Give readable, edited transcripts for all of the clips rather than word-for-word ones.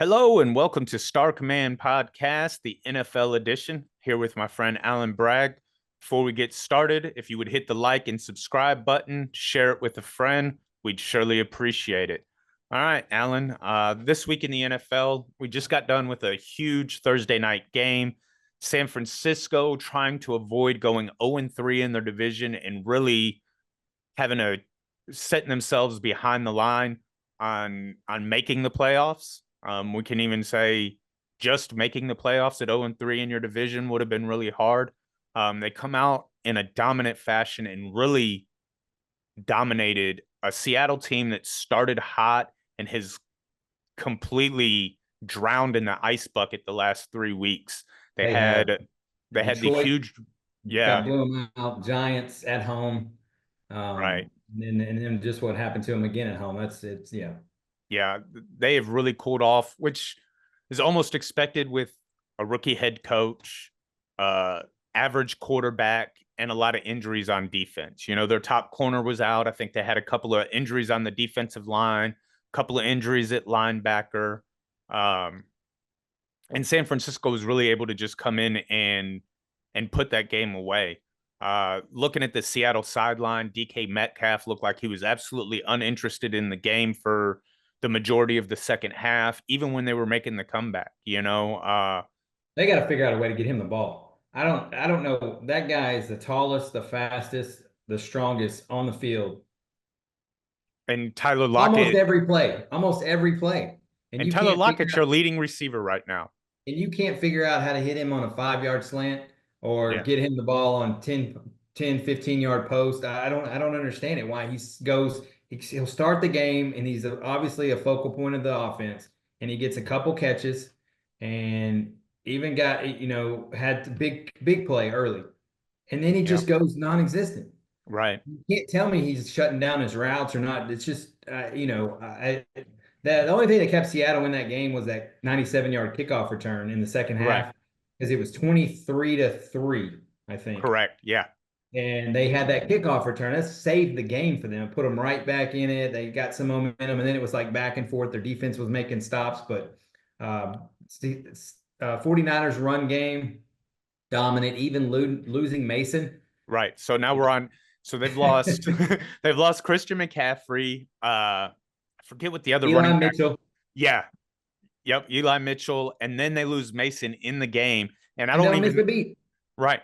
Hello and welcome to StarCommand Podcast, the NFL edition, here with my friend Alan Bragg. Before we get started, if you would hit the like and subscribe button, share it with a friend, we'd surely appreciate it. All right, Alan, this week in the NFL, we just got done with a huge Thursday night game. San Francisco trying to avoid going 0-3 in their division and really having a setting themselves behind the line on making the playoffs. We can even say just making the playoffs at 0-3 in your division would have been really hard. They come out in a dominant fashion and really dominated a Seattle team that started hot and has completely drowned in the ice bucket the last 3 weeks. They They have had they had the Detroit huge, got yeah, blew them out. Giants at home, right. and then just what happened to them again at home. It's yeah. Yeah, they have really cooled off, which is almost expected with a rookie head coach, uh, average quarterback, and a lot of injuries on defense. You know, their top corner was out. I think they had a couple of injuries on the defensive line, a couple of injuries at linebacker. Um, and San Francisco was really able to just come in and put that game away. Looking at the Seattle sideline, DK Metcalf looked like he was absolutely uninterested in the game for the majority of the second half, even when they were making the comeback. They got to figure out a way to get him the ball. I don't know. That guy is the tallest, the fastest, the strongest on the field. And Tyler Lockett Almost every play, and and you Tyler can't figure Lockett's your leading receiver right now. and you can't figure out how to hit him on a 5 yard slant or Yeah, get him the ball on 15 yard post. I don't understand it. Why he'll start the game and he's obviously a focal point of the offense and he gets a couple catches and even got, had big play early. And then he yeah, just goes non-existent. right, You can't tell me he's shutting down his routes or not. It's just, the only thing that kept Seattle in that game was that 97-yard kickoff return in the second correct, half because it was 23-3, I think. correct. Yeah, And they had that kickoff return. That saved the game for them, put them right back in it. They got some momentum, and then it was like back and forth. Their defense was making stops, but um, 49ers run game dominant, even losing Mason. right. So now we're on. So they've lost. They've lost Christian McCaffrey. I forget what the other Eli running back. Mitchell. Yeah, yep, Eli Mitchell, and then they lose Mason in the game, and I And they don't don't miss even a beat. right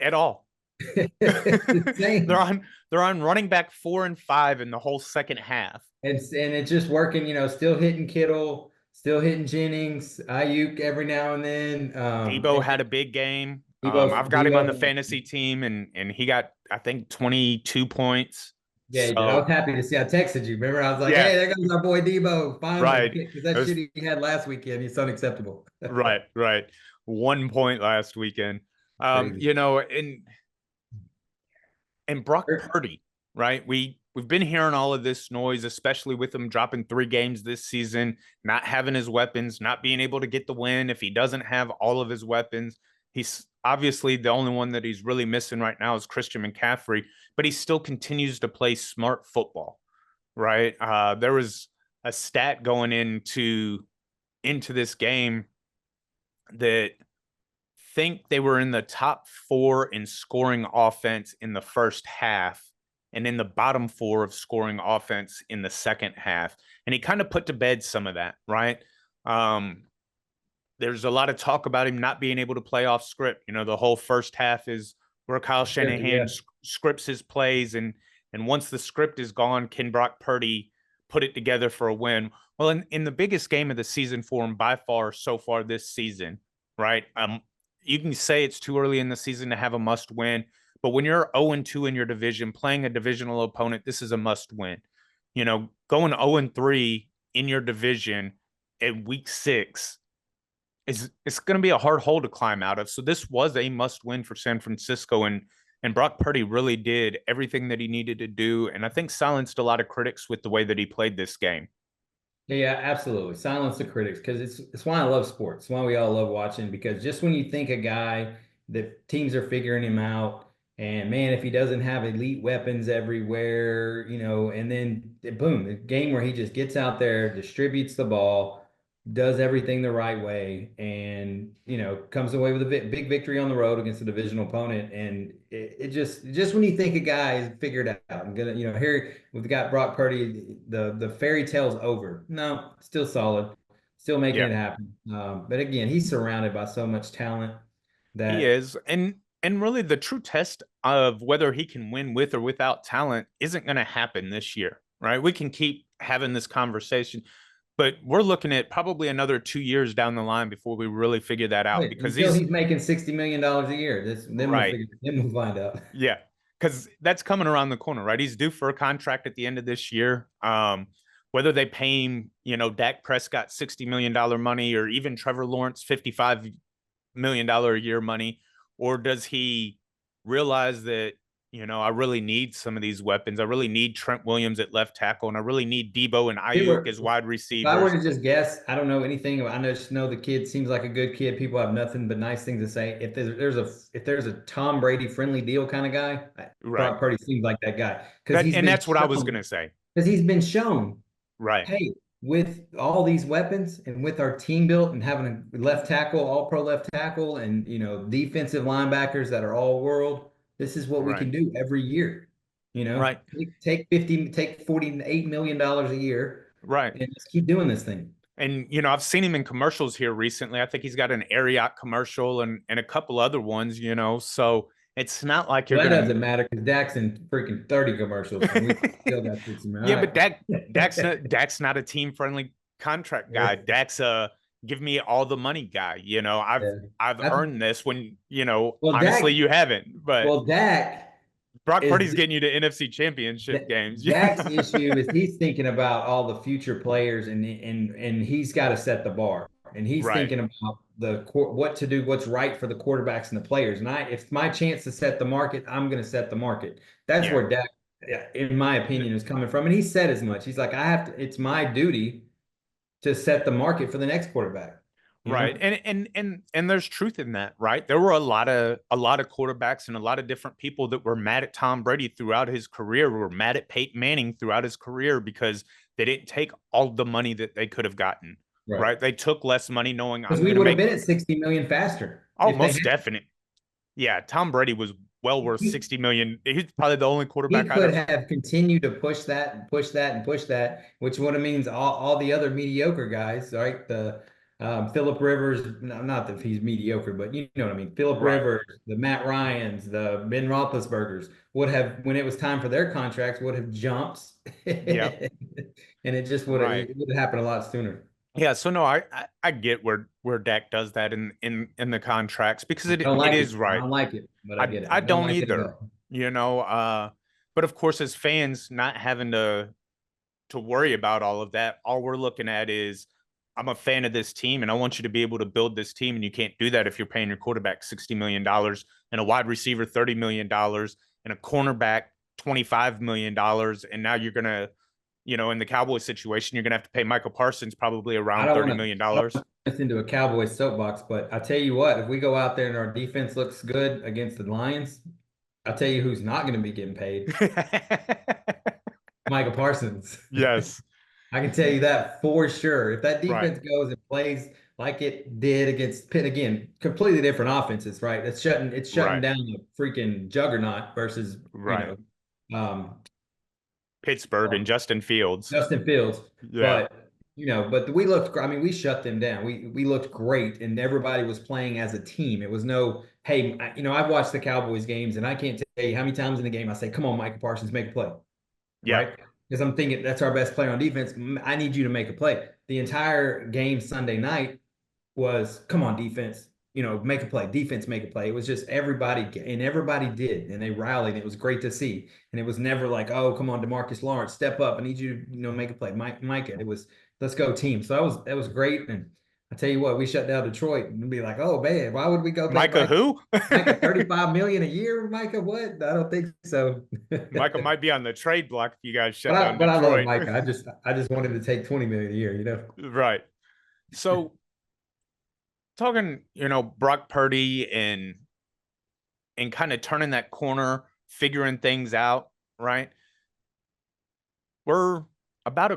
at all. It's they're insane. on they're on running back 4 and 5 in the whole second half. And it's just working, still hitting Kittle, still hitting Jennings, Ayuk every now and then. Debo had a big game. I've got him on the Debo. fantasy team, and he got I think 22 points. Yeah, he did. I So was happy to see. I texted you. Remember, I was like, yeah, "Hey, there goes our boy Debo finally," right. because It that was shit he had last weekend, he's unacceptable. right. 1 point last weekend. Crazy. And Brock Purdy, right? We've been hearing all of this noise, especially with him dropping 3 games this season, not having his weapons, not being able to get the win. If he doesn't have all of his weapons, he's obviously the only one that he's really missing right now is Christian McCaffrey, but he still continues to play smart football, right? There was a stat going into this game that think they were in the top 4 in scoring offense in the first half and in the bottom 4 of scoring offense in the second half. And he kind of put to bed some of that, right? Um, there's a lot of talk about him not being able to play off script. You know, the whole first half is where Kyle Yeah. Shanahan scripts his plays, and once the script is gone, can Brock Purdy put it together for a win? Well, in the biggest game of the season for him by far so far this season, right? You can say it's too early in the season to have a must win, but when you're 0-2 in your division, playing a divisional opponent, this is a must win. You know, going 0-3 in your division in week 6 is it's going to be a hard hole to climb out of. So this was a must win for San Francisco, and Brock Purdy really did everything that he needed to do, and I think silenced a lot of critics with the way that he played this game. Yeah, absolutely. Silence the critics because it's why I love sports. It's why we all love watching because just when you think a guy that teams are figuring him out, and man, if he doesn't have elite weapons everywhere, and then boom, the game where he just gets out there, distributes the ball, does everything the right way, and comes away with a big victory on the road against a divisional opponent. And it just when you think a guy is figured out and gonna, here we've got Brock Purdy, the fairy tale's over. No, still solid, still making Yeah, it happen. But again, he's surrounded by so much talent he that is. And really the true test of whether he can win with or without talent isn't going to happen this year, right? We can keep having this conversation, but we're looking at probably another 2 years down the line before we really figure that out because until he's he's making $60 million a year, right. then we'll find out. Yeah. Because that's coming around the corner, right? He's due for a contract at the end of this year. Whether they pay him, Dak Prescott $60 million money or even Trevor Lawrence $55 million a year money, or does he realize that, I really need some of these weapons? I really need Trent Williams at left tackle, and I really need Debo and Ayuk as wide If I were receivers. to just guess, I don't know anything about. I just know the kid seems like a good kid. People have nothing but nice things to say. If there's a Tom Brady friendly deal kind of guy, Right. Brock Purdy seems like that guy because That and that's what I was gonna say. he's been shown. Right. Hey, with all these weapons and with our team built and having a left tackle, all pro left tackle, and defensive linebackers that are all world, this is what we Right. can do every year. Right. Take $48 million a year Right. and just keep doing this thing. And I've seen him in commercials here recently. I think he's got an Ariat commercial and a couple other ones, so it's not like you're Well, that gonna. doesn't matter because Dak's in freaking 30 commercials and we still got this. All Yeah, but right. Dak's not a team friendly contract guy. Dak's a give me all the money guy. I've Yeah. I've I, earned this when, well, honestly you haven't. But Dak Brock is Purdy's getting you to NFC championship games. Dak's issue is he's thinking about all the future players and he's got to set the bar and he's Right. thinking about what to do, what's right for the quarterbacks and the players. And if it's my chance to set the market, I'm going to set the market. That's Yeah. where Dak, in my opinion, is coming from. And he said as much. He's like, I have to. It's my duty to set the market for the next quarterback. You Right. know. And there's truth in that, right? There were a lot of quarterbacks and a lot of different people that were mad at Tom Brady throughout his career, were mad at Peyton Manning throughout his career because they didn't take all the money that they could have gotten. Right. Right. They took less money knowing Because I'm we gonna would have make been at 60 million faster if they almost definite. Yeah, Tom Brady was well worth had. 60 million. He's probably the only He quarterback I'd could have. have continued to push that and push that and push that, which would have means all the other mediocre guys, right? The Philip Rivers, not that he's mediocre, but you know what I mean. Philip Right. Rivers, the Matt Ryans, the Ben Roethlisbergers would have, when it was time for their contracts, would have jumped, Yep. and Right. it would have happened a lot sooner. Yeah, so no, I get where Dak does that in the contracts because I it don't it like it. is I right. don't like it, but I I get it. I I don't don't like it at either, all. you know. But of course, as fans, not having to worry about all of that, all we're looking at is I'm a fan of this team and I want you to be able to build this team. And you can't do that if you're paying your quarterback $60 million and a wide receiver $30 million and a cornerback $25 million. And now you're gonna, in the Cowboys situation, you're gonna have to pay Michael Parsons probably I around don't $30 want to million. this into a Cowboys soapbox, but I tell you what, if we go out there and our defense looks good against the Lions, I'll tell you who's not going to be getting paid. Michael Parsons. Yes. I can tell you that for sure. If that Right. defense goes and plays like it did against Pitt again, completely different offenses, right? It's shutting Right. down the freaking juggernaut versus, Right. um, Pittsburgh and Justin Fields. Justin Fields. Yeah. But we looked, I mean, we shut them down. We looked great and everybody was playing as a team. It was no, hey, I've watched the Cowboys games and I can't tell you how many times in the game I say, come on, Michael Parsons, make a play. Yeah. Right? Because I'm thinking that's our best player on defense. I need you to make a play. The entire game Sunday night was, come on, defense, make a play. Defense, make a play. It was just everybody, and everybody did, and they rallied. It was great to see, and it was never like, oh, come on, DeMarcus Lawrence, step up. I need you to, make a play, Micah. It was, let's go team. So that was great, and I tell you what, we shut down Detroit and be like, oh man, why would we go pay Micah who? Micah 35 million a year? Micah, what? I don't think so. Micah might be on the trade block if you guys But shut I down but I love Detroit. Micah. I just want him to take 20 million a year. Right. So talking, Brock Purdy and kind of turning that corner, figuring things out, right? We're about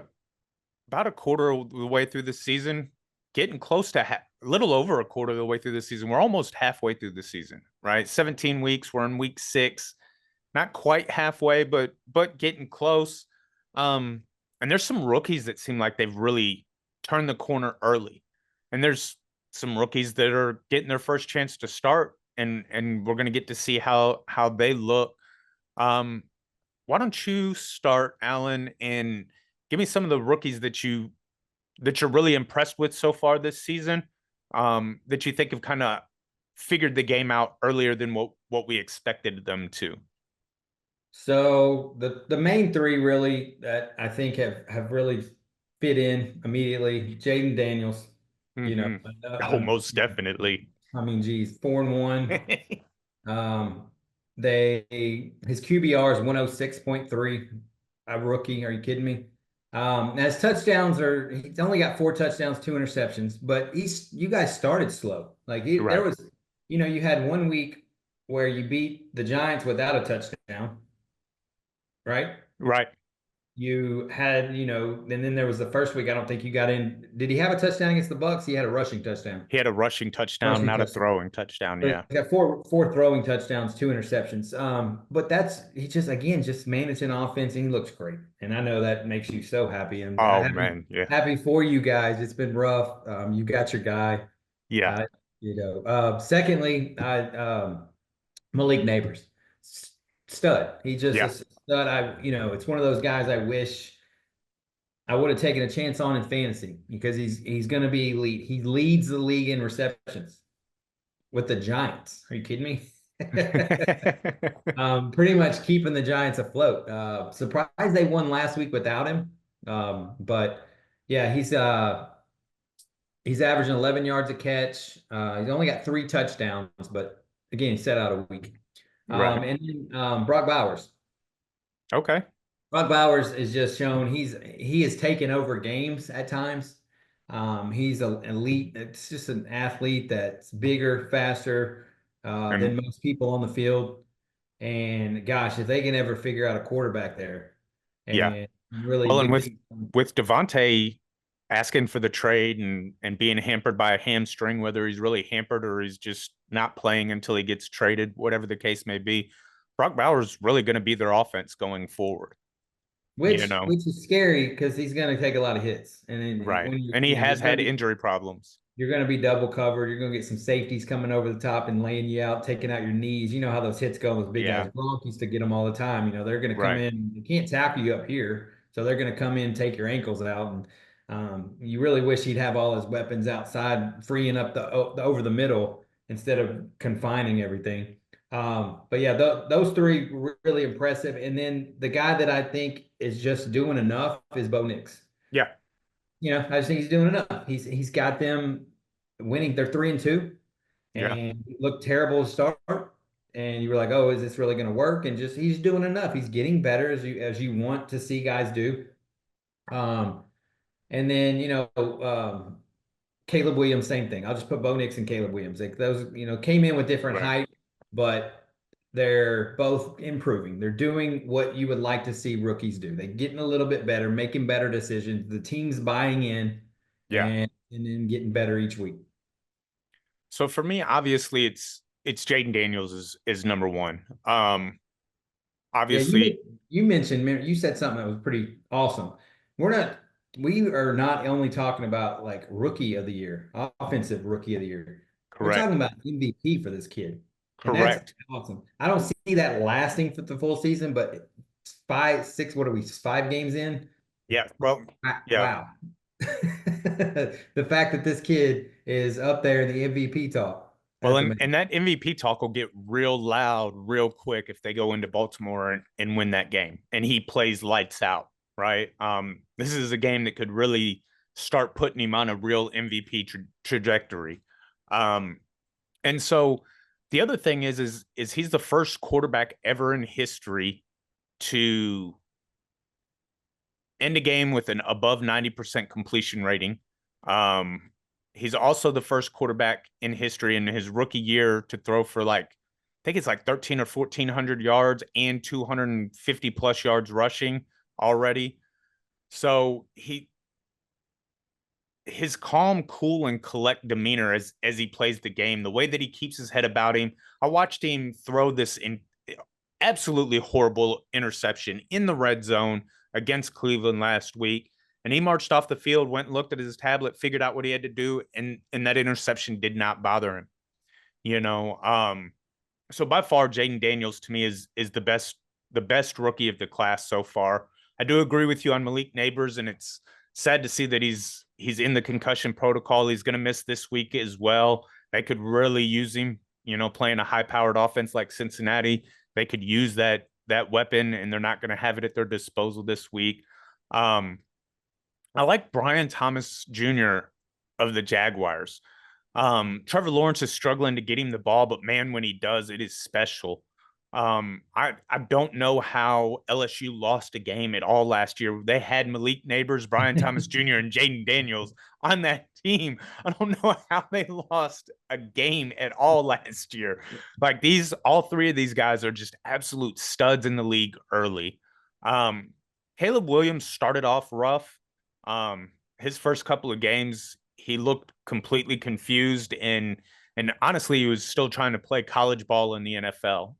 a quarter of the way through the season. getting close to a little over a quarter of the way through the season. We're almost halfway through the season, right? 17 weeks. We're in week 6. Not quite halfway, but getting close. And there's some rookies that seem like they've really turned the corner early. And there's some rookies that are getting their first chance to start, and we're gonna get to see how they look. Um, why don't you start, Alan, and give me some of the rookies that you're really impressed with so far this season, that you think have kind of figured the game out earlier than what we expected them to. So the main three really that I think have really fit in immediately. Jaden Daniels, you know, Mm-hmm. Oh, most definitely. I mean, geez, 4-1. Um, his QBR is 106.3. A rookie, are you kidding me? His touchdowns he's only got 4 touchdowns, 2 interceptions, but you guys started slow. Like there Right. was, you had one week where you beat the Giants without a touchdown, right? Right. You had, and then there was the first week. I don't think you got in. Did he have a touchdown against the Bucks? He had a rushing touchdown. He had a rushing touchdown, Rushing not a touchdown. throwing touchdown. So Yeah. he's got four throwing touchdowns, 2 interceptions. But he's just managing offense, and he looks great. And I know that makes you so happy. And Oh happy man. Yeah. happy for you guys. It's been rough. You got your guy. Yeah. Uh, Secondly, Malik Neighbors, stud. He just a Yeah. stud. It's one of those guys I wish I would have taken a chance on in fantasy because he's going to be elite. He leads the league in receptions with the Giants. Are you kidding me? Pretty much keeping the Giants afloat. Surprised they won last week without him. But yeah, he's averaging 11 yards a catch. He's only got 3 touchdowns, but again, he set out a week. Right. And then Brock Bowers. Okay. Brock Bowers is just shown he has taken over games at times. He's an elite. It's just an athlete that's bigger, faster than And most people on the field. And gosh, if they can ever figure out a quarterback there yeah. and really Well, and give with them, with Devontae asking for the trade and being hampered by a hamstring, whether he's really hampered or he's just not playing until he gets traded, whatever the case may be, Brock Bowers really going to be their offense going forward. You which know, which is scary because he's going to take a lot of hits, and then right? when And he you're has going had to be injury problems. you're going to be double covered. You're going to get some safeties coming over the top and laying you out, taking out your knees. You know how those hits go. Those big Yeah, guys. Gronk used to get them all the time. They're going to come right. in. You can't tackle you up here, so they're going to come in, take your ankles out, and you really wish he'd have all his weapons outside, freeing up the over the middle instead of confining everything. But yeah, those three were really impressive. And then the guy that I think is just doing enough is Bo Nix. Yeah, I just think he's doing enough. He's got them winning. They're 3-2, yeah, and looked terrible to start. And you were like, "Oh, is this really going to work?" And just he's doing enough. He's getting better as you want to see guys do. Um, and then Caleb Williams, same thing. I'll just put Bo Nix and Caleb Williams. Like those, came in with different right. height, but they're both improving. They're doing what you would like to see rookies do. They're getting a little bit better, making better decisions. The team's buying in Yeah. and then getting better each week. So for me, obviously, it's Jaden Daniels is number one. Yeah, Obviously, you mentioned you said something that was pretty awesome. We are not only talking about like rookie of the year, offensive rookie of the year. We're talking correct, about MVP for this kid. And that's correct. awesome. I don't see that lasting for the full season, but 5, 6, what are we, 5 games in? Yeah. Well, yeah. Wow. The fact that this kid is up there in the MVP talk, Well, that's and amazing. that MVP talk will get real loud real quick if they go into Baltimore and win that game, and he plays lights out, right? This is a game that could really start putting him on a real MVP trajectory. Um, and so the other thing is he's the first quarterback ever in history to end a game with an above 90% completion rating. Um, he's also the first quarterback in history in his rookie year to throw for I think it's like 13 or 1400 yards and 250 plus yards rushing already. So his calm, cool, and collect demeanor as he plays the game, the way that he keeps his head about him. I watched him throw this in absolutely horrible interception in the red zone against Cleveland last week. And he marched off the field, went and looked at his tablet, figured out what he had to do, and that interception did not bother him. You know, so by far, Jaden Daniels to me is the best rookie of the class so far. I do agree with you on Malik Neighbors, and it's sad to see that he's in the concussion protocol. He's going to miss this week as well. They could really use him. Playing a high-powered offense like Cincinnati, they could use that weapon, and they're not going to have it at their disposal this week. Um, I like Brian Thomas Jr. of the Jaguars. Trevor Lawrence is struggling to get him the ball, but man, when he does, it is special. I don't know how LSU lost a game at all last year. They had Malik Neighbors, Brian Thomas Jr., and Jaden Daniels on that team. I don't know how they lost a game at all last year. Like all three of these guys are just absolute studs in the league early. Um, Caleb Williams started off rough. His first couple of games, he looked completely confused and honestly, he was still trying to play college ball in the NFL,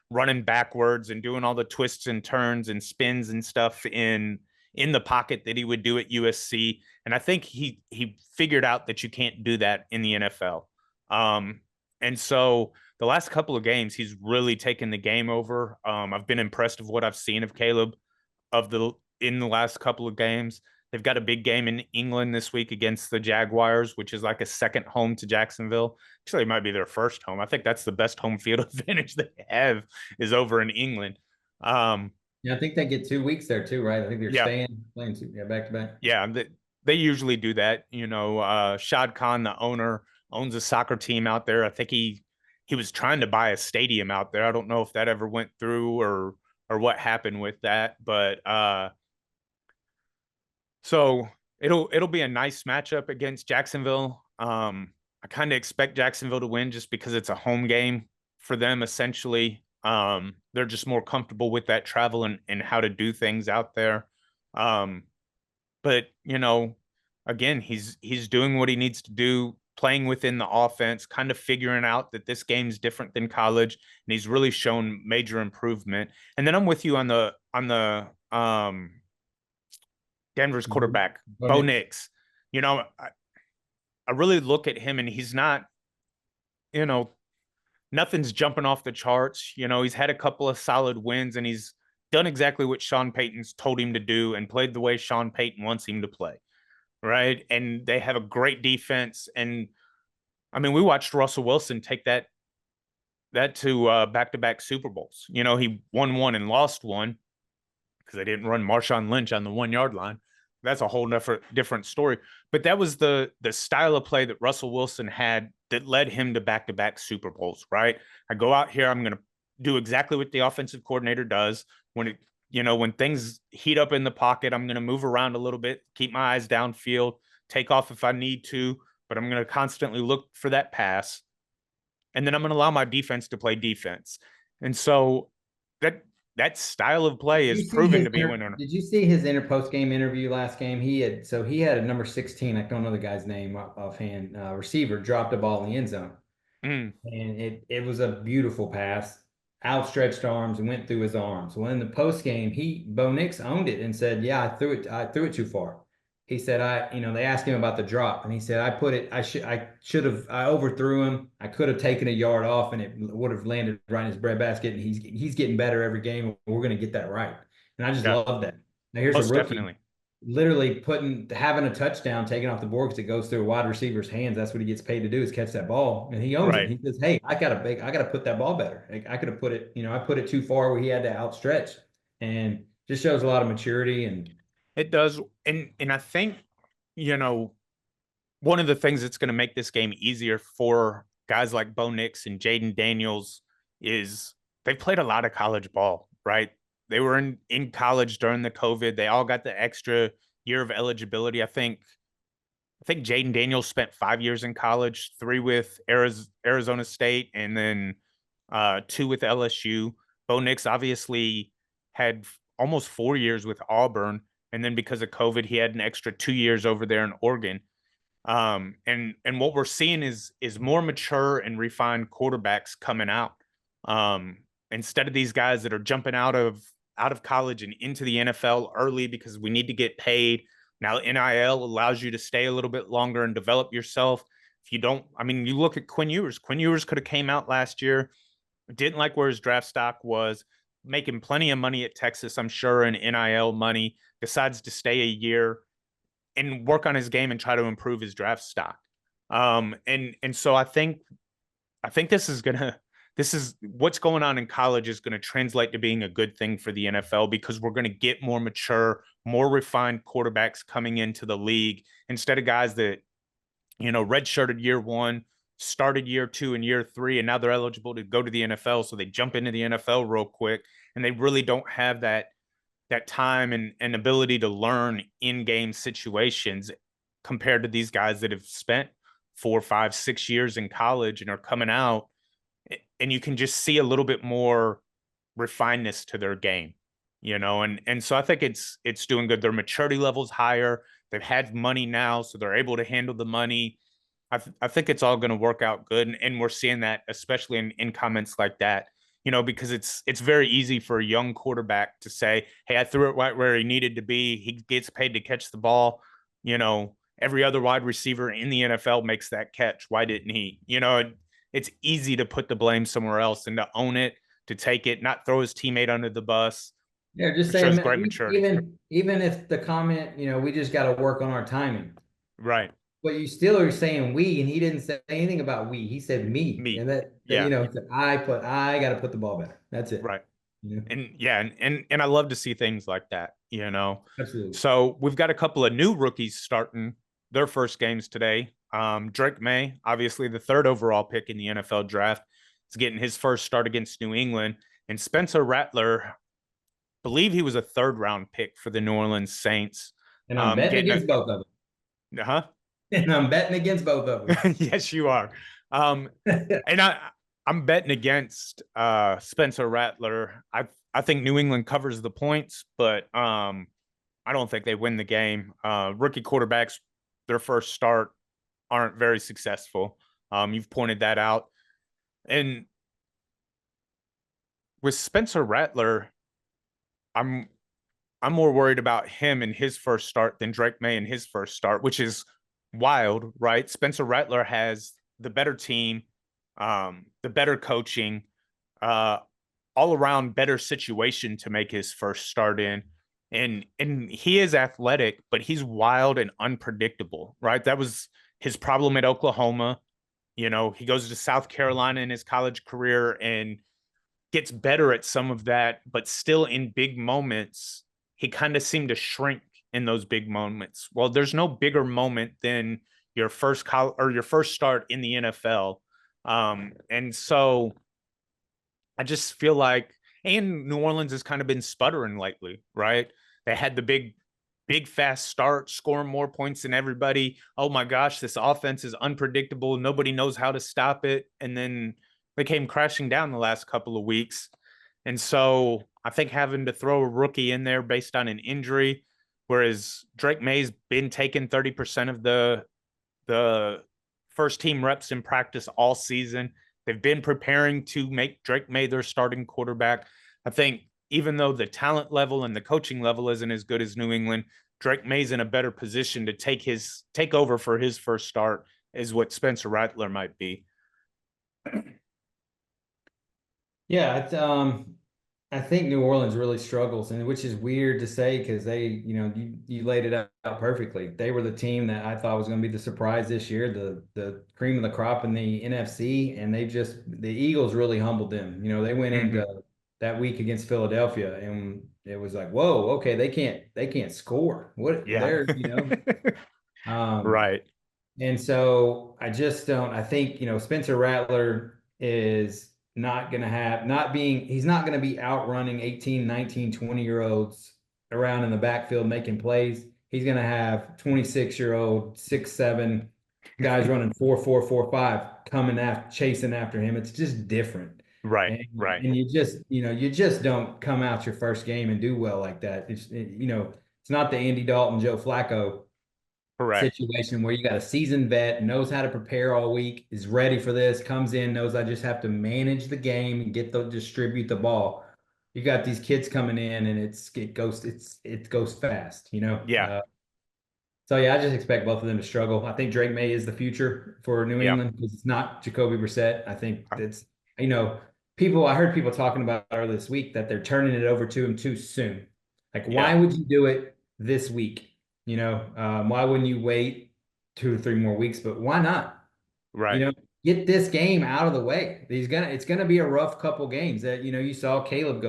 running backwards and doing all the twists and turns and spins and stuff in the pocket that he would do at USC. And I think he figured out that you can't do that in the NFL. And so the last couple of games, he's really taken the game over. I've been impressed of what I've seen of Caleb in the last couple of games. They've got a big game in England this week against the Jaguars, which is like a second home to Jacksonville. Actually, it might be their first home. I think that's the best home field advantage they have is over in England. Um, Yeah, I think they get 2 weeks there too, right? I think they're yeah, playing two, yeah, back to back. yeah, they usually do that. Shad Khan, the owner, owns a soccer team out there. I think he was trying to buy a stadium out there. I don't know if that ever went through or what happened with that, but so it'll be a nice matchup against Jacksonville. I kind of expect Jacksonville to win just because it's a home game for them essentially. They're just more comfortable with that travel and how to do things out there. Um, but again, he's doing what he needs to do, playing within the offense, kind of figuring out that this game's different than college, and he's really shown major improvement. And then I'm with you on the Denver's quarterback, Bo Bo Nix. Nix. I really look at him and he's not, you know, nothing's jumping off the charts. He's had a couple of solid wins and he's done exactly what Sean Payton's told him to do and played the way Sean Payton wants him to play. Right. And they have a great defense. And I mean, we watched Russell Wilson take that to back-to-back Super Bowls. He won one and lost one because they didn't run Marshawn Lynch on the 1 yard line. That's a whole different story. But that was the style of play that Russell Wilson had that led him to back-to-back Super Bowls, right? I go out here, I'm going to do exactly what the offensive coordinator does. When things heat up in the pocket, I'm going to move around a little bit, keep my eyes downfield, take off if I need to, but I'm going to constantly look for that pass. And then I'm going to allow my defense to play defense. And so that style of play is proven to be a winner. Did you see his post game interview last game? He had a number 16. I don't know the guy's name offhand. Receiver dropped a ball in the end zone, Mm, and it was a beautiful pass, outstretched arms, and went through his arms. Well, in the post game, Bo Nix owned it and said, "Yeah, I threw it too far." He said, they asked him about the drop, and he said, I overthrew him. I could have taken a yard off, and it would have landed right in his breadbasket. And he's getting better every game. We're going to get that right, and I just yeah, love that. Now here's a most rookie definitely. literally having a touchdown taken off the board because it goes through a wide receiver's hands. That's what he gets paid to do is catch that ball, and he owns it. Right. He says, "Hey, I gotta put that ball better. I could have put it. I put it too far where he had to outstretch, and just shows a lot of maturity and." It does. And I think, you know, one of the things that's going to make this game easier for guys like Bo Nix and Jaden Daniels is they've played a lot of college ball, right? They were in college during the COVID. They all got the extra year of eligibility. I think Jaden Daniels spent 5 years in college, 3 with Arizona State, and then 2 with LSU. Bo Nix obviously had almost 4 years with Auburn, and then because of COVID, he had an extra 2 years over there in Oregon. And what we're seeing is more mature and refined quarterbacks coming out. Um, Instead of these guys that are jumping out of college and into the NFL early because we need to get paid. Now NIL allows you to stay a little bit longer and develop yourself. If you don't, I mean, you look at Quinn Ewers. Quinn Ewers could have came out last year, didn't like where his draft stock was, making plenty of money at Texas, I'm sure, in NIL money, decides to stay a year and work on his game and try to improve his draft stock. And so I think this is what's going on in college is going to translate to being a good thing for the NFL because we're going to get more mature, more refined quarterbacks coming into the league instead of guys that, redshirted year one, started year two and year three, and now they're eligible to go to the NFL. So they jump into the NFL real quick and they really don't have that time and ability to learn in-game situations compared to these guys that have spent 4, 5, 6 years in college and are coming out, and you can just see a little bit more refinedness to their game, and so I think it's doing good. Their maturity level's higher. They've had money now, so they're able to handle the money. I think it's all going to work out good, and we're seeing that especially in comments like that, because it's very easy for a young quarterback to say, "Hey, I threw it right where he needed to be. He gets paid to catch the ball." Every other wide receiver in the NFL makes that catch. Why didn't he? It's easy to put the blame somewhere else and to own it, to take it, not throw his teammate under the bus. Yeah, just It shows saying, great maturity. even if the comment, we just got to work on our timing. Right. But you still are saying we, and he didn't say anything about we. He said me, Me. and that Yeah. I got to put the ball better. That's it. Right. And yeah, and I love to see things like that. Absolutely. So we've got a couple of new rookies starting their first games today. Drake May, obviously the third overall pick in the NFL draft, is getting his first start against New England. And Spencer Rattler, believe he was a third round pick for the New Orleans Saints. And I'm betting Getting against both of a huh? them. And I'm betting against both of Yes, you are. Um, them. and I'm betting against Spencer Rattler. I think New England covers the points, but I don't think they win the game. Rookie quarterbacks, their first start aren't very successful. You've pointed that out. And with Spencer Rattler, I'm I'm more worried about him in his first start than Drake May in his first start, which is wild, right? Spencer Rattler has the better team, the better coaching, uh, all around better situation to make his first start in. And he is athletic, but he's wild and unpredictable, right? That was his problem at Oklahoma. He goes to South Carolina in his college career and gets better at some of that, but still in big moments, he kind of seemed to shrink in those big moments. Well, there's no bigger moment than your first or your first start in the NFL. And so I just feel like, and New Orleans has kind of been sputtering lately, right? They had the big fast start, scoring more points than everybody. Oh my gosh, this offense is unpredictable. Nobody knows how to stop it. And then they came crashing down the last couple of weeks. And so I think having to throw a rookie in there based on an injury, whereas Drake May's been taking 30% of the first team reps in practice all season. They've been preparing to make Drake May their starting quarterback. I think even though the talent level and the coaching level isn't as good as New England, Drake May's in a better position to take over for his first start is what Spencer Rattler might be. Yeah, I think New Orleans really struggles, and which is weird to say because you laid it out perfectly. They were the team that I thought was going to be the surprise this year, the cream of the crop in the NFC, and the Eagles really humbled them. They went Mm-hmm. into that week against Philadelphia, and it was like, whoa, okay, they can't score. What Yeah. they're. Um, Right. and so I just don't, I think, Spencer Rattler is not going to he's not going to be outrunning 18, 19, 20-year olds around in the backfield making plays. He's going to have 26-year-old, 6'7" guys running 4.4, 4.5 coming after, chasing after him. It's just different. Right. Right. And you just don't come out your first game and do well like that. It's not the Andy Dalton, Joe Flacco Correct. situation where you got a seasoned vet, knows how to prepare all week, is ready for this, comes in, knows I just have to manage the game and distribute the ball. You got these kids coming in and it goes fast, you know. Yeah. So yeah, I just expect both of them to struggle. I think Drake May is the future for New Yeah. England because it's not Jacoby Brissett. I think that's you know people. I heard people talking about earlier this week that they're turning it over to him too soon. Like, why Yeah. would you do it this week? Why wouldn't you wait 2 or 3 more weeks? But why not? You Right. know, get this game out of the way. It's gonna be a rough couple games that you saw Caleb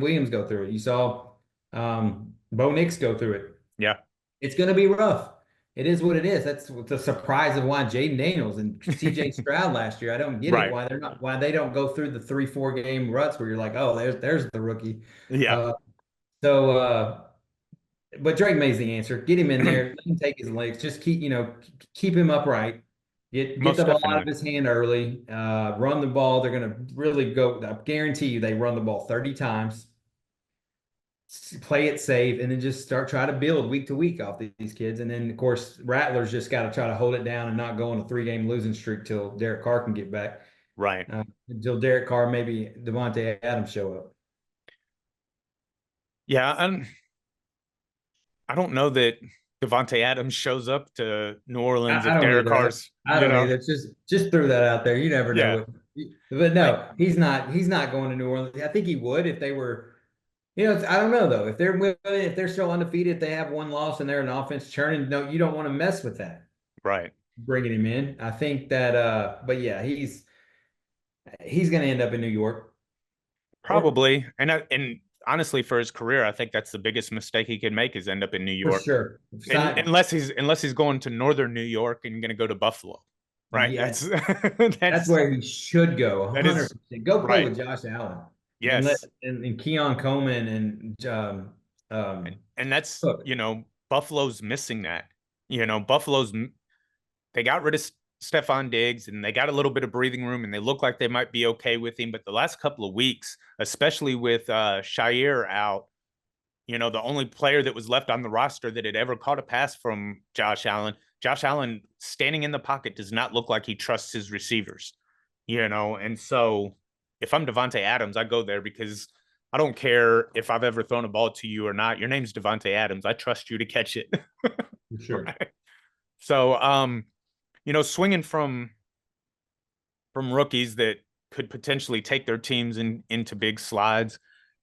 Williams go through it. You saw Bo Nix go through it. Yeah. It's going to be rough. It is what it is. That's the surprise of why Jaden Daniels and CJ Stroud last year. I don't get it Right. why they don't go through the 3-4 game ruts where you're like, oh, there's the rookie. Yeah. Uh, so but Drake May's the answer. Get him in there, let him take his legs, just keep him upright. Get Most the ball out of definitely. his hand early. Run the ball. They're gonna really go. I guarantee you they run the ball 30 times, play it safe, and then just start try to build week to week off these kids. And then of course Rattlers just got to try to hold it down and not go on a 3 game losing streak till Derek Carr can get back. Right. Until Derek Carr, maybe Devontae Adams show up. Yeah. And I don't know that Devontae Adams shows up to New Orleans I if don't Derek either. Carr's, I don't either. Just threw that out there. You never know yeah. what. But I no, he's not. He's not going to New Orleans. I think he would if they were. I don't know though. If they're still undefeated, they have one loss and they're an offense churning. No, you don't want to mess with that. right. Bringing him in, I think that. But yeah, he's going to end up in New York or Probably. And honestly, for his career, I think that's the biggest mistake he could make is end up in New for York. sure. And Sign, unless he's going to northern New York and going to go to Buffalo. Right. yeah, That's that's that's where he should go. that is 100%. Go play right. with Josh Allen and let Yes. and Keon Coleman and And that's, Cook. Buffalo's missing that. Buffalo's they got rid of Stephon Diggs and they got a little bit of breathing room and they look like they might be okay with him. But the last couple of weeks, especially with Shire out, the only player that was left on the roster that had ever caught a pass from Josh Allen standing in the pocket does not look like he trusts his receivers, and so if I'm Devontae Adams, I go there because I don't care if I've ever thrown a ball to you or not. Your name's Devontae Adams. I trust you to catch it. For sure. Right. So, swinging from rookies that could potentially take their teams into big slides.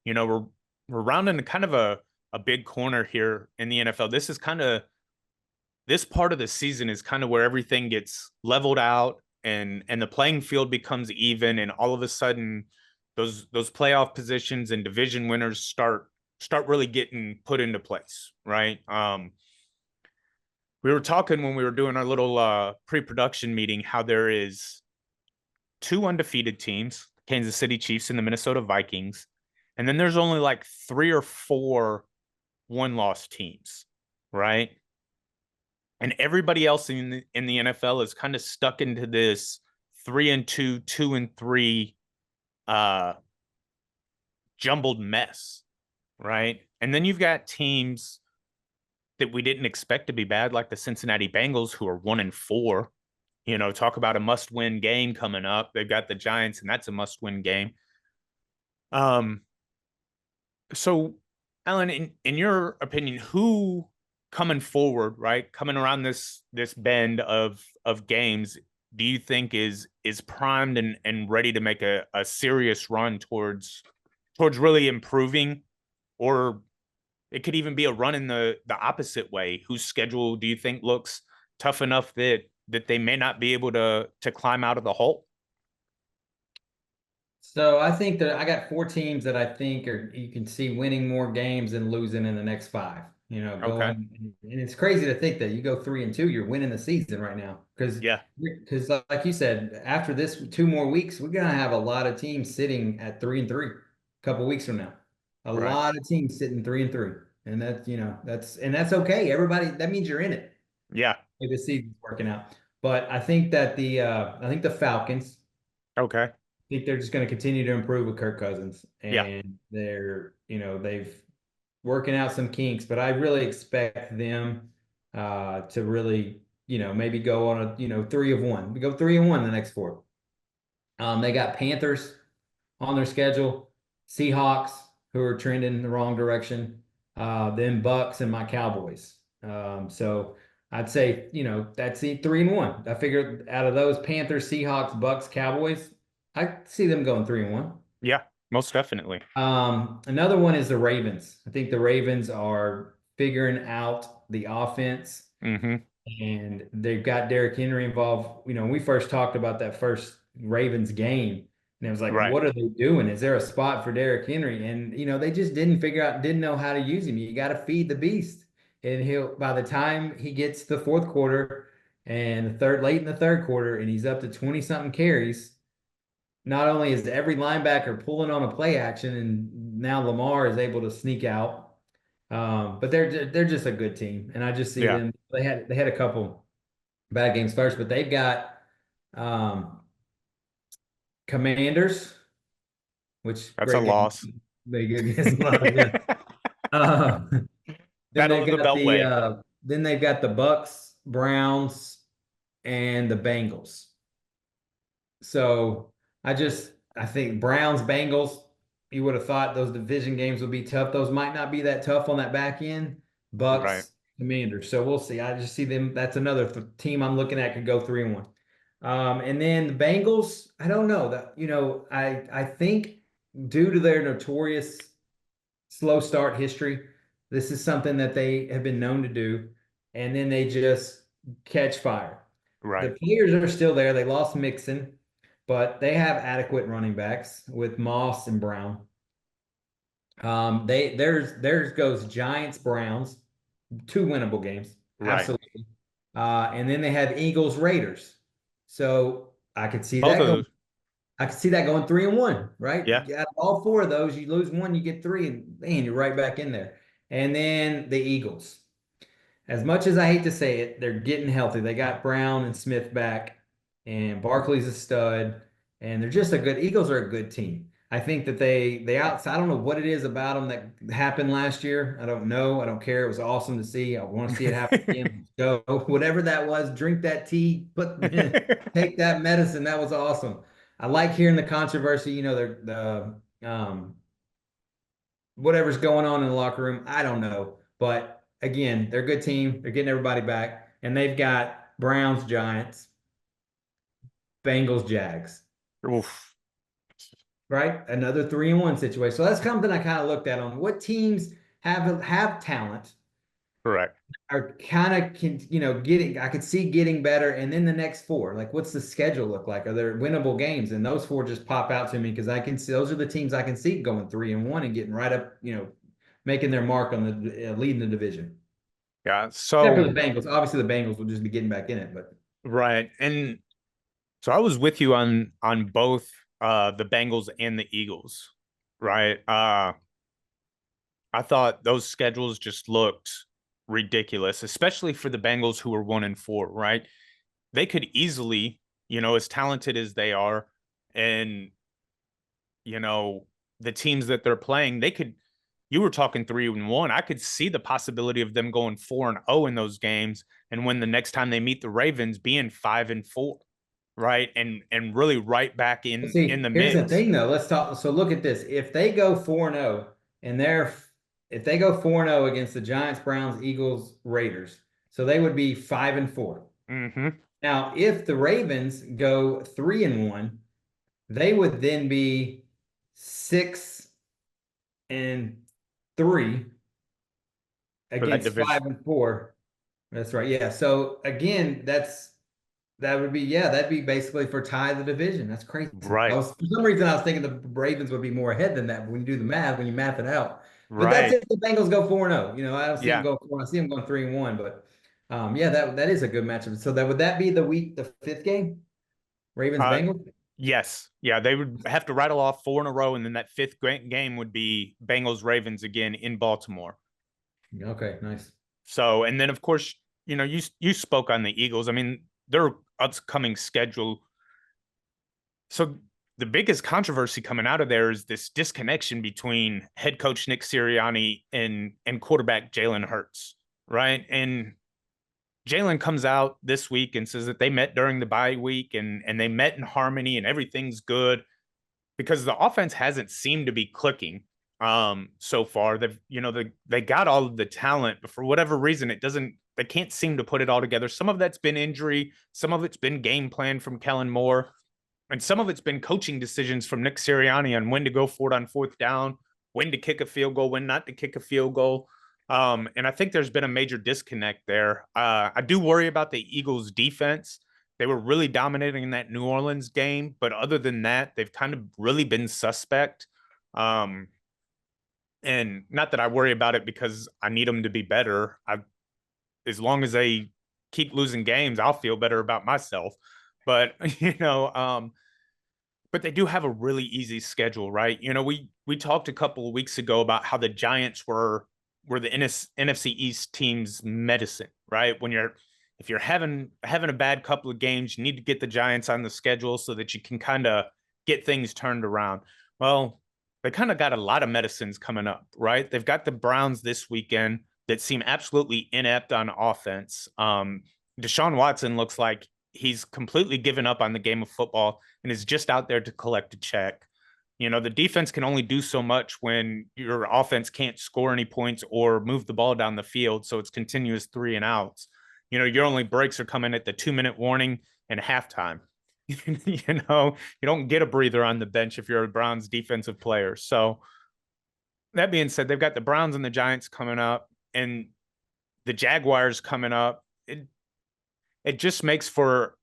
We're rounding kind of a big corner here in the NFL. This part of the season is kind of where everything gets leveled out and the playing field becomes even, and all of a sudden those playoff positions and division winners start really getting put into place, right? We were talking when we were doing our little pre-production meeting how there is two undefeated teams, Kansas City Chiefs and the Minnesota Vikings. And then there's only like 3 or 4 one-loss teams, right? And everybody else in the NFL is kind of stuck into this 3-2, 2-3 uh jumbled mess, right? And then you've got teams that we didn't expect to be bad, like the Cincinnati Bengals, who are 1-4. Talk about a must-win game coming up. They've got the Giants, and that's a must-win game. So, Alan, in your opinion, who coming forward, right, coming around this bend of games, do you think is primed and ready to make a serious run towards really improving, or it could even be a run in the opposite way? Whose schedule do you think looks tough enough that they may not be able to climb out of the hole? So I think that I got 4 teams that I think you can see winning more games than losing in the next 5. Okay. And it's crazy to think that you go 3-2, you're winning the season right now Yeah. because like you said, after this 2 more weeks, we're gonna have a lot of teams sitting at 3-3 a couple weeks from now. A Right. lot of teams sitting 3-3, and that's okay. Everybody, that means you're in it. Yeah. If the season's working out, but I think the Falcons. Okay. Think they're just going to continue to improve with Kirk Cousins, Yeah. and they've working out some kinks, but I really expect them. to really, maybe go on a, 3-1. We go 3-1 the next four. They got Panthers on their schedule, Seahawks, who are trending in the wrong direction, then Bucks and my Cowboys. So I'd say, that's the 3-1. I figured out of those Panthers, Seahawks, Bucks, Cowboys, I see them going 3-1. Yeah, most definitely. Another one is the Ravens. I think the Ravens are figuring out the offense, Hmm. and they've got Derrick Henry involved. We first talked about that first Ravens game, and it was like, Right. what are they doing? Is there a spot for Derrick Henry? And they just didn't know how to use him. You got to feed the beast, and by the time he gets to the fourth quarter and late in the third quarter, and he's up to 20 something carries. Not only is every linebacker pulling on a play action, and now Lamar is able to sneak out, but they're just a good team, and I just see Yeah, them. They had a couple bad games first, but they've got um, Commanders, which that's a great game. loss. They good against love, yeah. Uh, then Battle they've of the got Beltway. the Bucks, Browns, and the Bengals. So I think Browns, Bengals, you would have thought those division games would be tough. Those might not be that tough on that back end. Right. Bucks, Commanders. So we'll see. I just see them. That's another team I'm looking at could go 3-1. And then the Bengals, I don't know that, I think due to their notorious slow start history, this is something that they have been known to do. And then they just catch fire. The Right. players are still there. They lost Mixon, but they have adequate running backs with Moss and Brown. Theirs goes Giants Browns, two winnable games, Right. absolutely. And then they have Eagles Raiders. So I could see Both that of going. those. I could see that going 3-1, right? Yeah. Out of all four of those, you lose one, you get three, and man, you're right back in there. And then the Eagles. As much as I hate to say it, they're getting healthy. They got Brown and Smith back, and Barkley's a stud, and they're just a good Eagles are a good team. I think that they outside. I don't know what it is about them that happened last year. I don't know. I don't care. It was awesome to see. I want to see it happen again. Go whatever that was. Drink that tea. Take that medicine. That was awesome. I like hearing the controversy. The whatever's going on in the locker room. I don't know. But again, they're a good team. They're getting everybody back. And they've got Browns, Giants, Bengals, Jags, Oof. right? Another 3-1 situation. So that's something I kind of looked at on what teams have talent, Correct. are kind of getting, I could see getting better. And then the next four, like what's the schedule look like? Are there winnable games? And those four just pop out to me because I can see those are the teams I can see going 3-1 and getting right up, making their mark on the leading the division. Yeah. Except for the So, Bengals. Obviously, the Bengals will just be getting back in it, but right. And so I was with you on both the Bengals and the Eagles, right? I thought those schedules just looked ridiculous, especially for the Bengals who were 1-4, right? They could easily, as talented as they are, and you know, the teams that they're playing, they could you were talking 3-1. I could see the possibility of them going 4-0 in those games. And when the next time they meet the Ravens being 5-4, right? And really right back in see, the here's the mix. thing though. Let's talk. So look at this. If they go 4-0 and if they go 4-0 against the Giants, Browns, Eagles, Raiders, so they would be 5-4. Mm-hmm. Now, if the Ravens go 3-1, they would then be 6-3 For that against division. 5-4. That's right. Yeah. So again, that would be, yeah, that'd be basically for tie the division. That's crazy. Right. For some reason I was thinking the Ravens would be more ahead than that, but when you do the math, when you math it out. But that's Right. if the Bengals go 4-0. I don't see them Yeah. go 4. I see them going 3-1, but yeah, that is a good matchup. So that would that be the fifth game? Ravens Uh Bengals? yes. Yeah, they would have to rattle off four in a row, and then that fifth game would be Bengals Ravens again in Baltimore. Okay, nice. So, and then of course, you spoke on the Eagles. I mean, their upcoming schedule. So the biggest controversy coming out of there is this disconnection between head coach Nick Sirianni and quarterback Jalen Hurts, right? And Jalen comes out this week and says that they met during the bye week and they met in harmony and everything's good because the offense hasn't seemed to be clicking so far. They got all of the talent, but for whatever reason, they can't seem to put it all together. Some of that's been injury, some of it's been game plan from Kellen Moore, and some of it's been coaching decisions from Nick Sirianni on when to go for it on fourth down, when to kick a field goal, when not to kick a field goal. And I think there's been a major disconnect there. I do worry about the Eagles' defense. They were really dominating in that New Orleans game, but other than that, they've kind of really been suspect. Um, and not that I worry about it because I need them to be better. As long as they keep losing games, I'll feel better about myself. But but they do have a really easy schedule, right? We talked a couple of weeks ago about how the Giants were the NFC East team's medicine, right? If you're having a bad couple of games, you need to get the Giants on the schedule so that you can kind of get things turned around. Well, they kind of got a lot of medicines coming up, right? They've got the Browns this weekend that seem absolutely inept on offense. Deshaun Watson looks like he's completely given up on the game of football and is just out there to collect a check. The defense can only do so much when your offense can't score any points or move the ball down the field. So it's continuous 3-and-outs. Your only breaks are coming at the 2-minute warning and halftime. You don't get a breather on the bench if you're a Browns defensive player. So that being said, they've got the Browns and the Giants coming up and the Jaguars coming up. It just makes for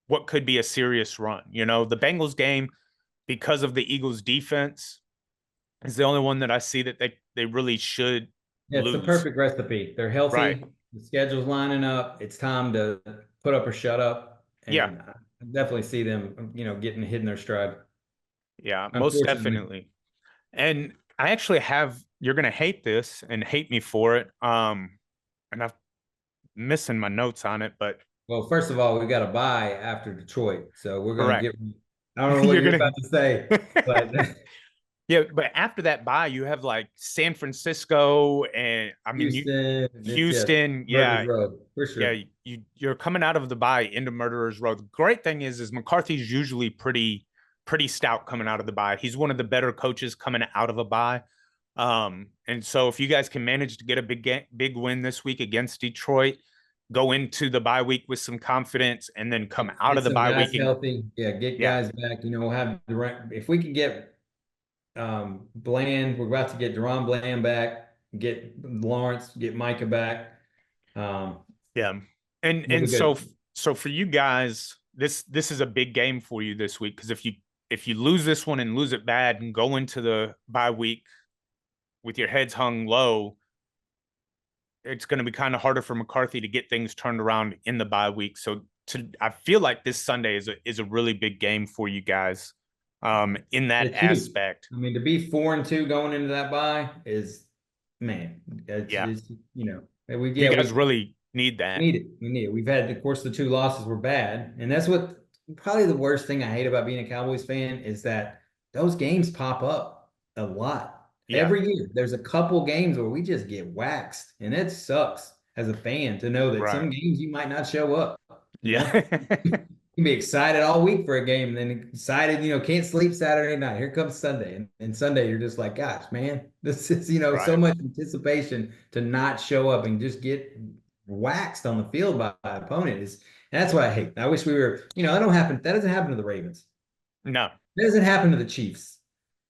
what could be a serious run. The Bengals game, because of the Eagles defense, is the only one that I see that they really should Yeah, it's the lose. perfect recipe. They're Right. healthy. The schedule's lining up. It's time to put up or shut up. Yeah. And I definitely see them, getting hitting their stride. Yeah, most Unfortunately. definitely. And I actually you're going to hate this and hate me for it. And I'm missing my notes on it, but Well, first of all, we got a bye after Detroit. So we're gonna correct. get I don't know what You're you're going about to say, but to Yeah, but after that bye, you have like San Francisco and I mean Houston, it's yeah, Houston. Murder's Yeah, Road for yeah. sure. You're coming out of the bye into Murderer's Row. The great thing is McCarthy's usually pretty stout coming out of the bye. He's one of the better coaches coming out of a bye. And so if you guys can manage to get a big win this week against Detroit, go into the bye week with some confidence, and then come out Get of the some bye guys week and healthy. Yeah, get yeah, guys back. We'll have if we can get Bland, we're about to get Deron Bland back, get Lawrence, get Micah back. Um, yeah. And we'll be good. so for you guys, this is a big game for you this week because if you lose this one and lose it bad and go into the bye week with your heads hung low, it's going to be kind of harder for McCarthy to get things turned around in the bye week. So I feel like this Sunday is a really big game for you guys in that It's huge. aspect. I mean, to be 4-2 going into that bye is, man, Yeah. it's we You yeah guys we really need that. need it. We need it. We've had, of course, the two losses were bad, and that's what probably the worst thing I hate about being a Cowboys fan is that those games pop up a lot Yeah. every year. There's a couple games where we just get waxed, and it sucks as a fan to know that Right. some games you might not show up. You know, Yeah. you can be excited all week for a game, and then excited, can't sleep Saturday night. Here comes Sunday, and Sunday you're just like, gosh, man, this is so Right. much anticipation to not show up and just get waxed on the field by an opponent is. And that's what I hate. I wish we were, that don't happen. That doesn't happen to the Ravens. No. That doesn't happen to the Chiefs.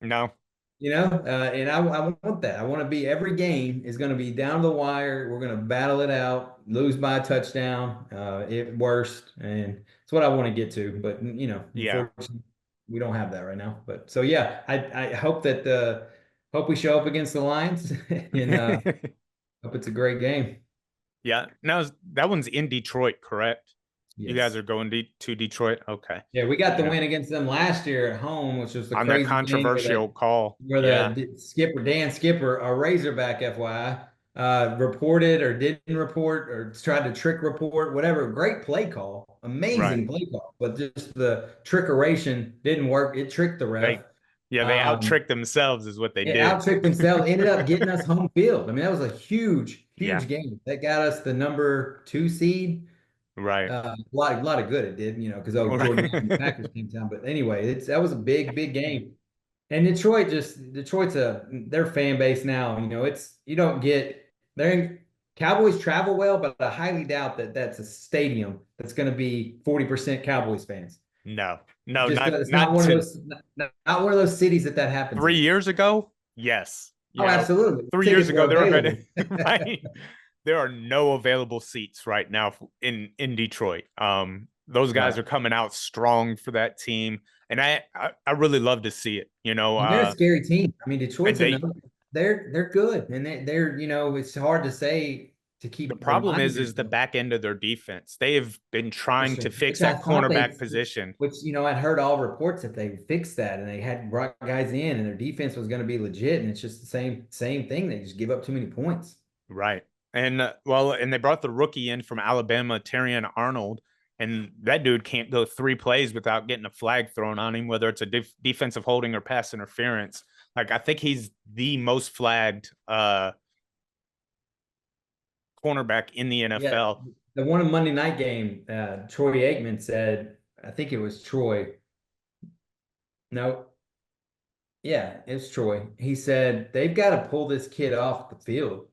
No. And I want that. I want to be every game is going to be down the wire. We're going to battle it out, lose by a touchdown, at worst, and it's what I want to get to. But Yeah. unfortunately, we don't have that right now. But so yeah, I hope that hope we show up against the Lions, and hope it's a great game. Yeah. Now that one's in Detroit, correct? You guys Yes. are going to Detroit. Okay. Yeah, we got the Yeah. win against them last year at home, which was the On that crazy game controversial call. where Yeah. the skipper Dan Skipper, a Razorback, FYI, reported or didn't report or tried to trick report, whatever. Great play call, Right. amazing play call, but just the trickeration didn't work. It tricked the ref. They Yeah, they out tricked themselves is what they It did. out tricked themselves, ended up getting us home field. I mean, that was a huge, Yeah, huge game. That got us the number 2 seed. right. A lot of good it did, because Jordan Love and the Packers came down. But anyway, that was a big, big game. And Detroit's their fan base now. It's you don't get Cowboys travel well, but I highly doubt that that's a stadium that's going to be 40% Cowboys fans. No, It no, just not it's not not one of to those not one of those cities that happens 3 years ago. Yes, Oh, absolutely. 3 years Tickets ago were there have been available. right. There are no available seats right now in Detroit. Those guys Right. are coming out strong for that team, and I really love to see it. And they're a scary team. I mean, And Detroit's another. They're good, and they're it's hard to say to the keep problem reminding is the yourself. back end of their defense. They have been trying to fix Which I that thought cornerback position. I'd heard all reports that they fixed that and they had brought guys in and their defense was going to be legit, and it's just the same thing. They just give up too many points. Right. And and they brought the rookie in from Alabama, Terrion Arnold, and that dude can't go 3 plays without getting a flag thrown on him, whether it's a defensive holding or pass interference. Like I think he's the most flagged cornerback in the Yeah, NFL. the one Monday night game, Troy Aikman said, I think it was Troy. No, yeah, it's Troy. He said they've got to pull this kid off the field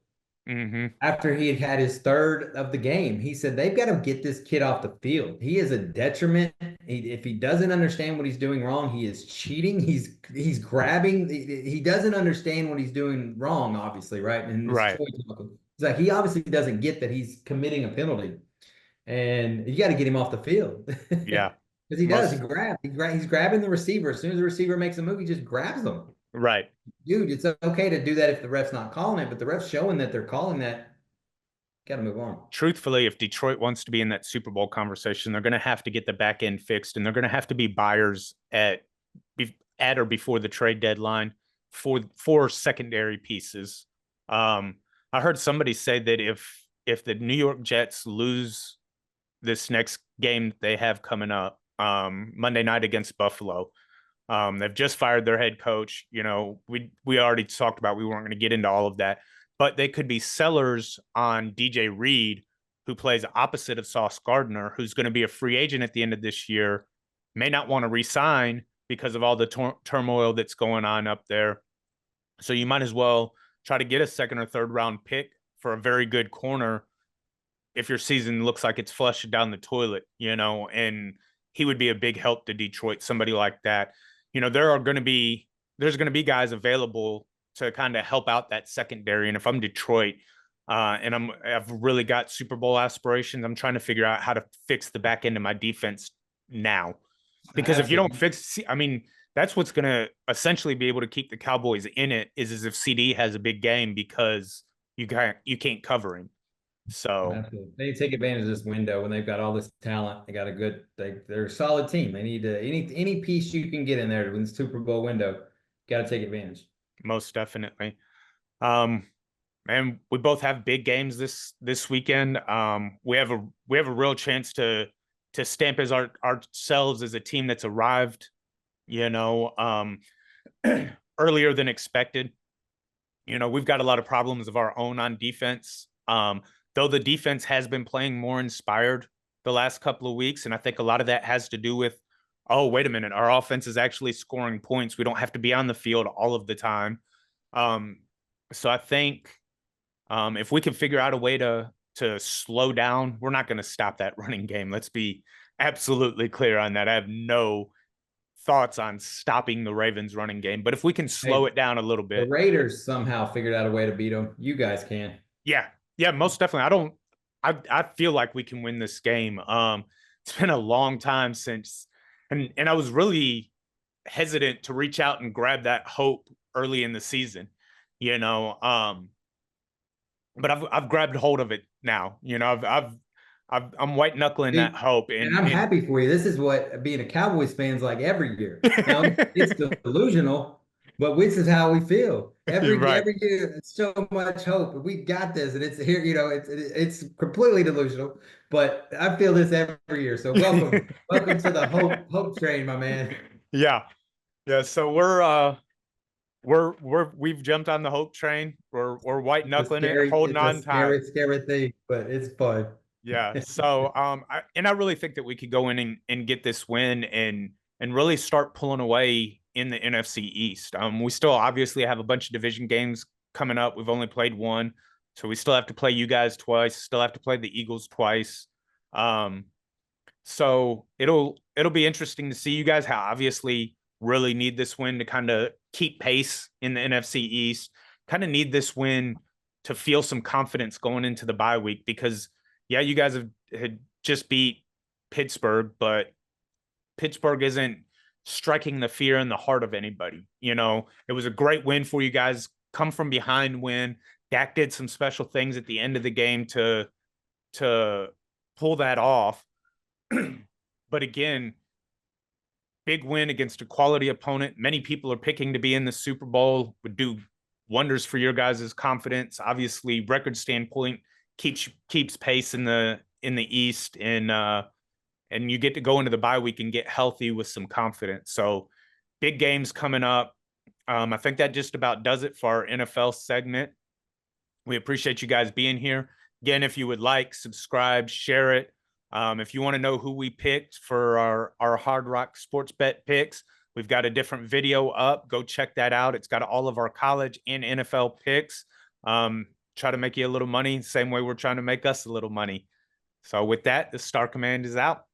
Mm-hmm. after he had his third of the game. He said they've got to get this kid off the field. He is a detriment. If he doesn't understand what he's doing wrong, he is cheating. He's grabbing. He doesn't understand what he's doing wrong, obviously, right? And this Right. Troy talking. It's like he obviously doesn't get that he's committing a penalty, and you got to get him off the field Yeah. because he does. Most He's grabbing the receiver. As soon as the receiver makes a move, he just grabs them. right. Dude, it's okay to do that if the ref's not calling it, but the ref's showing that they're calling that. Got to move on. Truthfully, if Detroit wants to be in that Super Bowl conversation, they're going to have to get the back end fixed, and they're going to have to be buyers at or before the trade deadline for secondary pieces. I heard somebody say that if the New York Jets lose this next game they have coming up Monday night against Buffalo, they've just fired their head coach. We already talked about we weren't going to get into all of that, but they could be sellers on DJ Reed, who plays opposite of Sauce Gardner, who's going to be a free agent at the end of this year, may not want to resign because of all the turmoil that's going on up there. So you might as well try to get a second or third round pick for a very good corner if your season looks like it's flushed down the toilet, and he would be a big help to Detroit, somebody like that. There's going to be guys available to kind of help out that secondary. And if I'm Detroit, and I've really got Super Bowl aspirations, I'm trying to figure out how to fix the back end of my defense now. Because if you don't fix, I mean, that's what's going to essentially be able to keep the Cowboys in it is if CD has a big game because you can't cover him. So Absolutely. They need to take advantage of this window when they've got all this talent. They're a solid team. They need to any piece you can get in there to win the Super Bowl window. Got to take advantage. most definitely. And we both have big games this weekend. We have a real chance to stamp as ourselves as a team that's arrived, earlier than expected. We've got a lot of problems of our own on defense. Though the defense has been playing more inspired the last couple of weeks, and I think a lot of that has to do with, oh, wait a minute, our offense is actually scoring points. We don't have to be on the field all of the time. So I think if we can figure out a way to slow down, we're not going to stop that running game. Let's be absolutely clear on that. I have no thoughts on stopping the Ravens running game, but if we can slow it down a little The bit. Raiders somehow figured out a way to beat them. You guys can. Yeah, most definitely. I feel like we can win this game. It's been a long time since, and I was really hesitant to reach out and grab that hope early in the season, but I've grabbed hold of it now. I'm white knuckling that hope, and I'm happy for you. This is what being a Cowboys fan's like every year. Now it's delusional, but this is how we feel right. every year. It's so much hope. We got this, and it's here. It's completely delusional, but I feel this every year. So welcome to the hope train, my man. Yeah. Yeah, so we've jumped on the hope train. We're white knuckling it, holding It's a on tight. scary thing, but it's fun. Yeah. So I really think that we could go in and get this win and really start pulling away in the NFC East. We still obviously have a bunch of division games coming up. We've only played one, so we still have to play you guys twice, still have to play the Eagles twice. Um, so it'll be interesting to see. You guys how obviously really need this win to kind of keep pace in the NFC East. Kind of need this win to feel some confidence going into the bye week because yeah, you guys had just beat Pittsburgh, but Pittsburgh isn't striking the fear in the heart of anybody. You know, it was a great win for you guys. Come from behind win. Dak did some special things at the end of the game to pull that off. But again, big win against a quality opponent. Many people are picking to be in the Super Bowl. Would do wonders for your guys' confidence. Obviously, record standpoint keeps pace in the East, and you get to go into the bye week and get healthy with some confidence. So, big games coming up. I think that just about does it for our NFL segment. We appreciate you guys being here. Again, if you would like, subscribe, share it. If you want to know who we picked for our Hard Rock Sports Bet picks, we've got a different video up. Go check that out. It's got all of our college and NFL picks. Try to make you a little money, same way we're trying to make us a little money. So with that, the StarCommand is out.